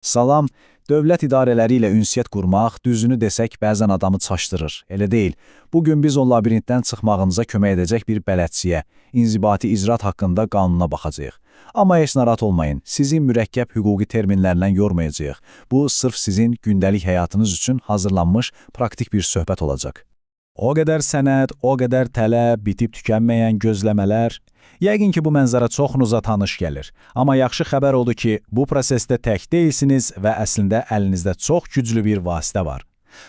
Salam, dövlət idarələri ilə ünsiyyət qurmaq, düzünü desək, bəzən adamı çaşdırır, elə deyil. Bugün biz o labirintdən çıxmağınıza kömək edəcək bir bələdçiyə, inzibati icraat haqqında qanuna baxacağıq. Amma heç narahat olmayın, sizi mürəkkəb hüquqi terminlərlə yormayacağıq. Bu, sırf sizin gündəlik həyatınız üçün hazırlanmış praktik bir söhbət olacaq. O qədər sənəd, o qədər tələb, bitib tükənməyən gözləmələr. Yəqin ki, bu mənzərə çoxunuza tanış gəlir. Amma yaxşı xəbər odur ki, bu prosesdə tək deyilsiniz və əslində əlinizdə çox güclü bir vasitə var.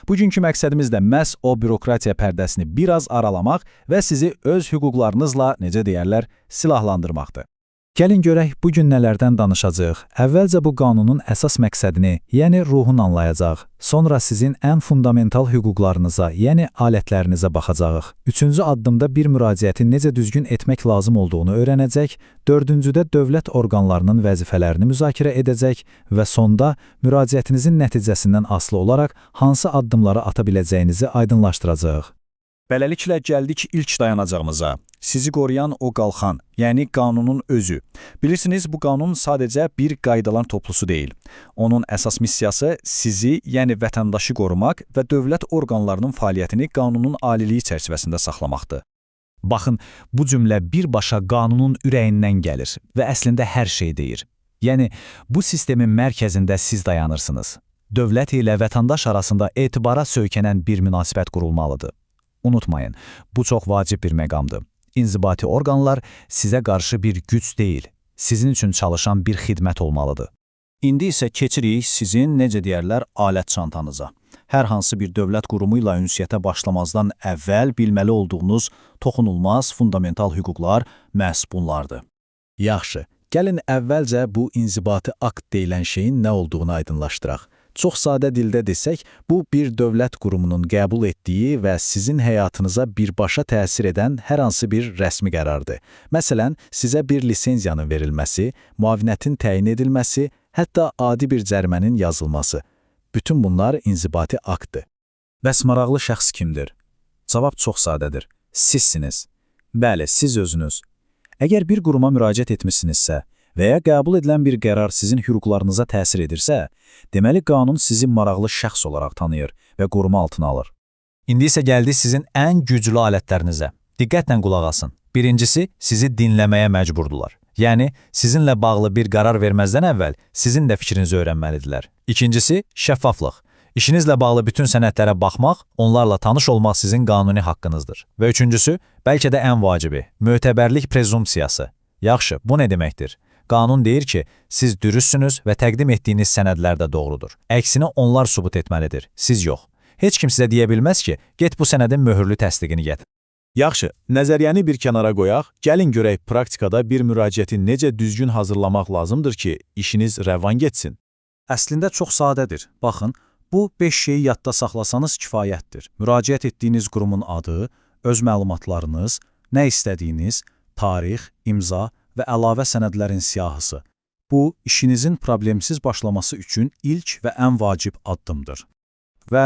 Bugünkü məqsədimiz də məhz o bürokratiya pərdəsini biraz aralamaq və sizi öz hüquqlarınızla, necə deyərlər, silahlandırmaqdır. Gəlin görək, bugün nələrdən danışacağıq. Əvvəlcə bu qanunun əsas məqsədini, yəni ruhunu anlayacaq. Sonra sizin ən fundamental hüquqlarınıza, yəni alətlərinizə baxacağıq. Üçüncü addımda bir müraciəti necə düzgün etmək lazım olduğunu öyrənəcək. Dördüncüdə dövlət orqanlarının vəzifələrini müzakirə edəcək və sonda müraciətinizin nəticəsindən asılı olaraq hansı addımları ata biləcəyinizi aydınlaşdıracağıq. Beləliklə gəldik ilk dayanacağımıza. Sizi qoruyan o qalxan, yəni qanunun özü. Bilirsiniz, bu qanun sadəcə bir qaydalar toplusu deyil. Onun əsas missiyası sizi, yəni vətəndaşı qorumaq və dövlət orqanlarının fəaliyyətini qanunun aliliyi çərçivəsində saxlamaqdır. Baxın, bu cümlə birbaşa qanunun ürəyindən gəlir və əslində hər şey deyir. Yəni, bu sistemin mərkəzində siz dayanırsınız. Dövlət ilə vətəndaş arasında etibara söykənən bir münasibət qurulmalıdır. Unutmayın, bu çox vacib bir məqamdır. İnzibati orqanlar sizə qarşı bir güc deyil, sizin üçün çalışan bir xidmət olmalıdır. İndi isə keçirik sizin, necə deyərlər, alət çantanıza. Hər hansı bir dövlət qurumu ilə ünsiyyətə başlamazdan əvvəl bilməli olduğunuz toxunulmaz fundamental hüquqlar məhz bunlardır. Yaxşı, gəlin əvvəlcə bu inzibati akt deyilən şeyin nə olduğunu aydınlaşdıraq. Çox sadə dildə desək, bu bir dövlət qurumunun qəbul etdiyi və sizin həyatınıza birbaşa təsir edən hər hansı bir rəsmi qərardır. Məsələn, sizə bir lisenziyanın verilməsi, müavinətin təyin edilməsi, hətta adi bir cərimənin yazılması. Bütün bunlar inzibati aktdır. Bəs maraqlı şəxs kimdir? Cavab çox sadədir. Sizsiniz. Bəli, siz özünüz. Əgər bir quruma müraciət etmişsinizsə və ya qəbul edilən bir qərar sizin hüquqlarınıza təsir edirsə, deməli qanun sizi maraqlı şəxs olaraq tanıyır və qoruma altına alır. İndi isə gəldik sizin ən güclü alətlərinizə. Diqqətlə qulaq asın. Birincisi, sizi dinləməyə məcburdular. Yəni, sizinlə bağlı bir qərar verməzdən əvvəl sizin də fikrinizi öyrənməlidirlər. İkincisi, şəffaflıq. İşinizlə bağlı bütün sənədlərə baxmaq, onlarla tanış olmaq sizin qanuni haqqınızdır. Və üçüncüsü, bəlkə də ən vacibi, mötəbərlik prezumpsiyası. Yaxşı, bu nə deməkdir? Qanun deyir ki, siz dürüstsünüz və təqdim etdiyiniz sənədlər də doğrudur. Əksini onlar sübut etməlidir, siz yox. Heç kim sizə deyə bilməz ki, get bu sənədin möhürlü təsdiqini gətir. Yaxşı, nəzəriyyəni bir kənara qoyaq, gəlin görək praktikada bir müraciəti necə düzgün hazırlamaq lazımdır ki, işiniz rəvan getsin. Əslində çox sadədir. Baxın, bu 5 şeyi yadda saxlasanız kifayətdir. Müraciət etdiyiniz qurumun adı, öz məlumatlarınız, nə istədiyiniz, tarix, imza və əlavə sənədlərin siyahısı. Bu, işinizin problemsiz başlaması üçün ilk və ən vacib addımdır. Və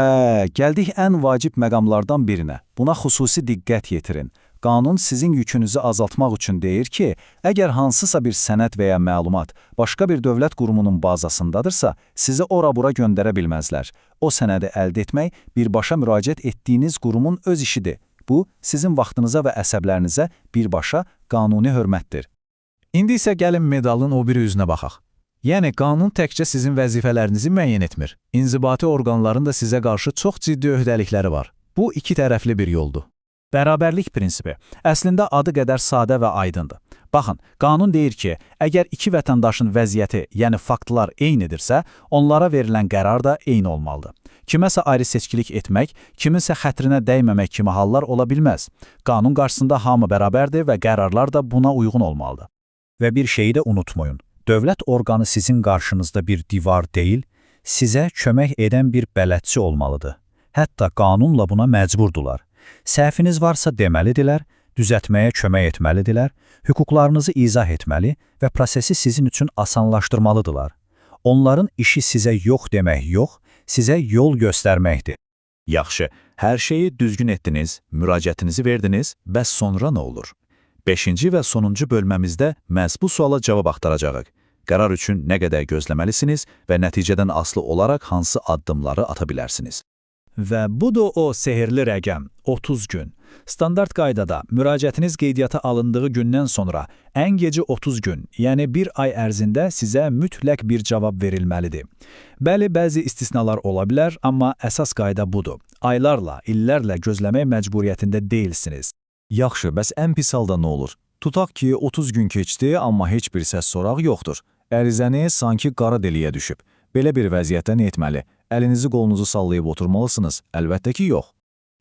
gəldik ən vacib məqamlardan birinə. Buna xüsusi diqqət yetirin. Qanun sizin yükünüzü azaltmaq üçün deyir ki, əgər hansısa bir sənəd və ya məlumat başqa bir dövlət qurumunun bazasındadırsa, sizi ora-bura göndərə bilməzlər. O sənədi əldə etmək birbaşa müraciət etdiyiniz qurumun öz işidir. Bu, sizin vaxtınıza və əsəblərinizə birbaşa qanuni hörmətdir. İndi isə gəlin medalın o biri üzünə baxaq. Yəni, qanun təkcə sizin vəzifələrinizi müəyyən etmir. İnzibati orqanların da sizə qarşı çox ciddi öhdəlikləri var. Bu, iki tərəfli bir yoldur. Bərabərlik prinsipi əslində adı qədər sadə və aydındır. Baxın, qanun deyir ki, əgər iki vətəndaşın vəziyyəti, yəni faktlar eynidirsə, onlara verilən qərar da eyni olmalıdır. Kiməsə ayrı seçkilik etmək, kiminsə xətrinə dəyməmək kimi hallar ola bilməz. Qanun qarşısında hamı bərabərdir və qərarlar da buna uyğun olmalıdır. Və bir şeyi də unutmayın, dövlət orqanı sizin qarşınızda bir divar deyil, sizə kömək edən bir bələdçi olmalıdır. Hətta qanunla buna məcburdular. Səhviniz varsa deməlidirlər, düzəltməyə kömək etməlidirlər, hüquqlarınızı izah etməli və prosesi sizin üçün asanlaşdırmalıdırlar. Onların işi sizə yox demək yox, sizə yol göstərməkdir. Yaxşı, hər şeyi düzgün etdiniz, müraciətinizi verdiniz, bəs sonra nə olur? 5-ci və sonuncu bölməmizdə məhz bu suala cavab axtaracağıq. Qərar üçün nə qədər gözləməlisiniz və nəticədən asılı olaraq hansı addımları ata bilərsiniz. Və budur o sehirli rəqəm, 30 gün. Standart qaydada müraciətiniz qeydiyyata alındığı gündən sonra ən gecə 30 gün, yəni bir ay ərzində sizə mütləq bir cavab verilməlidir. Bəli, bəzi istisnalar ola bilər, amma əsas qayda budur. Aylarla, illərlə gözləmək məcburiyyətində deyilsiniz. Yaxşı, bəs ən pis halda nə olur? Tutaq ki, 30 gün keçdi, amma heç bir səs soraq yoxdur. Ərizəni sanki qara deliyə düşüb. Belə bir vəziyyətdə nə etməli? Əlinizi qolunuzu sallayıb oturmalısınız? Əlbəttə ki, yox.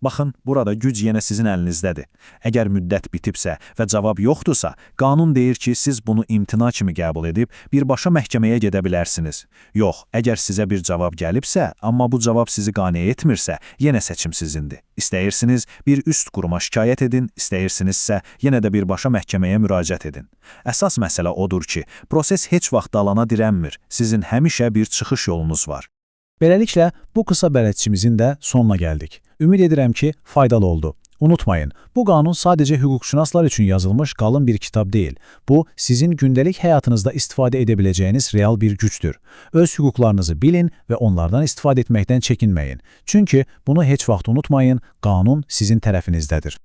Baxın, burada güc yenə sizin əlinizdədir. Əgər müddət bitibsə və cavab yoxdursa, qanun deyir ki, siz bunu imtina kimi qəbul edib birbaşa məhkəməyə gedə bilərsiniz. Yox, əgər sizə bir cavab gəlibsə, amma bu cavab sizi qane etmirsə, yenə seçim sizindir. İstəyirsiniz, bir üst quruma şikayət edin, istəyirsinizsə, yenə də birbaşa məhkəməyə müraciət edin. Əsas məsələ odur ki, proses heç vaxt dalana dirənmir. Sizin həmişə bir çıxış yolunuz var. Beləliklə, bu qısa bələdçimizin də sonuna gəldik. Ümid edirəm ki, faydalı oldu. Unutmayın, bu qanun sadəcə hüquqşünaslar üçün yazılmış qalın bir kitab deyil. Bu, sizin gündəlik həyatınızda istifadə edə biləcəyiniz real bir gücdür. Öz hüquqlarınızı bilin və onlardan istifadə etməkdən çəkinməyin. Çünki bunu heç vaxt unutmayın, qanun sizin tərəfinizdədir.